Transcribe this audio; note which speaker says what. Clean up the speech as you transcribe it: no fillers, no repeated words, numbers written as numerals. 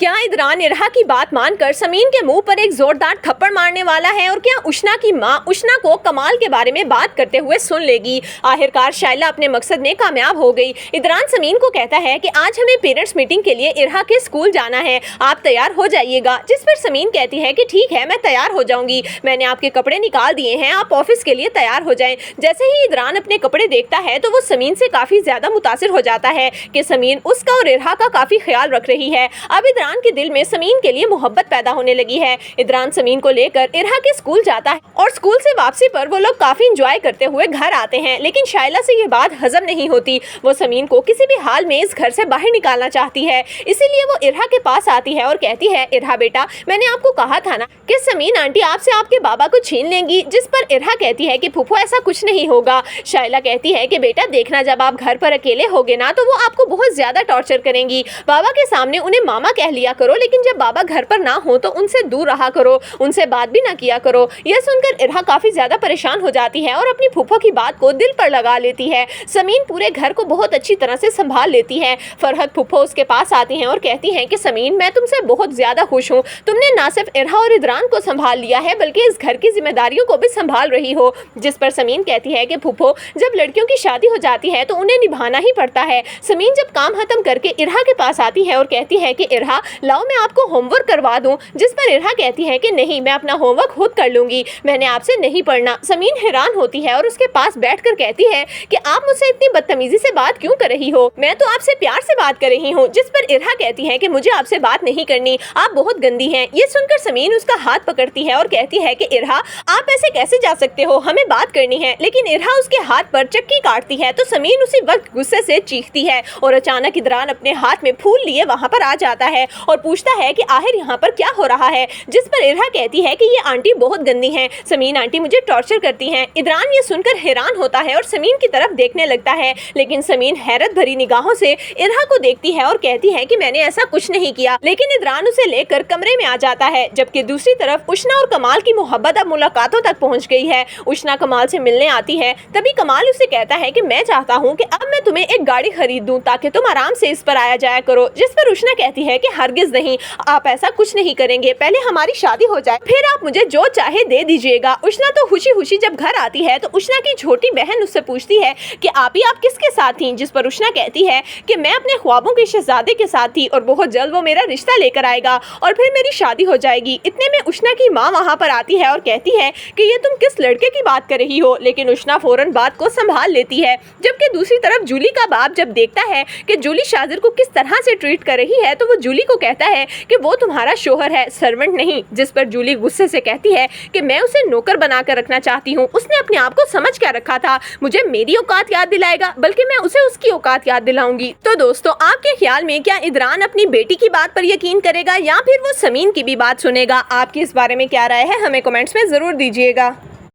Speaker 1: क्या इदरान इरहा की बात मानकर समीन के मुंह पर एक जोरदार थप्पड़ मारने वाला है और क्या उशना की मां उशना को कमाल के बारे में बात करते हुए सुन लेगी? आखिरकार शाइला अपने मकसद में कामयाब हो गई। इदरान समीन को कहता है कि आज हमें पेरेंट्स मीटिंग के लिए इरहा के स्कूल जाना है, आप तैयार हो जाइएगा। जिस पर समीन कहती है कि ठीक है, मैं तैयार हो जाऊंगी, मैंने आपके कपड़े निकाल दिए हैं, आप ऑफिस के लिए तैयार हो जाएं। जैसे ही इदरान अपने कपड़े देखता है तो वो समीन से काफी ज्यादा मुतासिर हो जाता है कि समीन उसका और इरहा का काफी ख्याल रख रही है। अब इदरान के दिल में समीन के लिए मोहब्बत पैदा होने लगी है। इदरान समीन को लेकर इरहा के स्कूल जाता है और स्कूल से वापसी पर वो लोग काफी इंजॉय करते हुए घर आते हैं, लेकिन शाइला से ये बात हजम नहीं होती। वो समीन को किसी भी हाल में इस घर से बाहर निकालना चाहती है, इसीलिए वो इरहा के पास आती है और कहती है, इरहा बेटा, मैंने आपको कहा था ना कि समीन आंटी आपसे आपके बाबा को छीन लेंगी। जिस पर इरहा कहती है कि फूफो ऐसा कुछ नहीं होगा। शाइला कहती है कि बेटा देखना, जब आप घर पर अकेले होगे ना तो वो आपको बहुत ज्यादा टॉर्चर करेंगी। बाबा के सामने उन्हें मामा कह लिया करो, लेकिन जब बाबा घर पर ना हो तो उनसे दूर रहा करो, उनसे बात भी ना किया करो। यह सुनकर इरहा काफी ज्यादा परेशान हो जाती है और अपनी फूफो की बात को दिल पर लगा लेती है। समीन पूरे घर को बहुत अच्छी तरह से संभाल लेती है। फरहत फूफो उसके पास आती हैं और कहती हैं कि समीन, मैं तुमसे बहुत ज्यादा खुश हूँ, तुमने ना सिर्फ इरहा और इदरान को संभाल लिया है बल्कि इस घर की जिम्मेदारियों को भी संभाल रही हो। जिस पर समीन कहती है कि फूफो, जब लड़कियों की शादी हो जाती है तो उन्हें निभाना ही पड़ता है। समीन जब काम खत्म करके इरहा के पास आती है और कहती है कि इरहा लाओ मैं आपको होमवर्क करवा दूं। जिस पर इरहा कहती है कि नहीं, मैं अपना होमवर्क खुद कर लूंगी, मैंने आपसे नहीं पढ़ना। समीन हैरान होती है और उसके पास बैठकर कहती है कि आप मुझसे इतनी बदतमीजी से बात क्यों कर रही हो, मैं तो आपसे प्यार से बात कर रही हूँ। जिस पर इरहा कहती है कि मुझे आपसे बात नहीं करनी, आप बहुत गंदी हैं। ये सुनकर समीन उसका हाथ पकड़ती है और कहती है कि इरहा आप ऐसे कैसे जा सकते हो, हमें बात करनी है। लेकिन इरहा उसके हाथ पर चक्की काटती है तो समीन उसी वक्त गुस्से से चीखती है और अचानक इदरान अपने हाथ में फूल लिए वहाँ पर आ जाता है और पूछता है कि आखिर यहाँ पर क्या हो रहा है। जिस पर इरहा कहती है कि ये आंटी बहुत गंदी हैं, समीन आंटी मुझे टॉर्चर करती हैं। इदरान ये सुनकर हैरान होता है और समीन की तरफ देखने लगता है, लेकिन समीन हैरत भरी निगाहों से इरहा को देखती है और कहती है कि मैंने ऐसा कुछ नहीं किया। लेकिन इदरान उसे लेकर कमरे में आ जाता है। जबकि दूसरी तरफ उशना और कमाल की मोहब्बत अब मुलाकातों तक पहुँच गई है। उशना कमाल से मिलने आती है, तभी कमाल उसे कहता है कि मैं चाहता हूँ कि अब मैं तुम्हें एक गाड़ी खरीद दूँ ताकि तुम आराम से इस पर आया जाया करो। जिस पर उशना कहती है कि हरगिज नहीं, आप ऐसा कुछ नहीं करेंगे, पहले हमारी शादी हो जाए फिर आप मुझे जो चाहे दे दीजिएगा। उशना तो खुशी खुशी जब घर आती है तो उशना की छोटी बहन उससे पूछती है कि आप किसके साथ थी। जिस पर उशना कहती है कि मैं अपने ख्वाबों के शहजादे के साथ थी और बहुत जल्द वो मेरा रिश्ता लेकर आएगा और फिर मेरी शादी हो जाएगी। इतने में उशना की माँ वहाँ पर आती है और कहती है कि ये तुम किस लड़के की बात कर रही हो, लेकिन उशना फौरन बात को संभाल लेती है। जबकि दूसरी तरफ जूली का बाप जब देखता है कि जूली शाजिर को किस तरह से ट्रीट कर रही है तो वो जूली को कहता है कि वो तुम्हारा शोहर है, सर्वेंट नहीं। जिस पर जूली गुस्से से कहती है कि मैं उसे नौकर बनाकर रखना चाहती हूँ, उसने अपने आप को समझ क्या रखा था, मुझे मेरी औकात याद दिलाएगा, बल्कि मैं उसे उसकी औकात याद दिलाऊंगी। तो दोस्तों, आपके ख्याल में क्या इदरान अपनी बेटी की बात पर यकीन करेगा या फिर वो समीन की भी बात सुनेगा? आपकी इस बारे में क्या राय है, हमें कमेंट्स में जरूर दीजिएगा।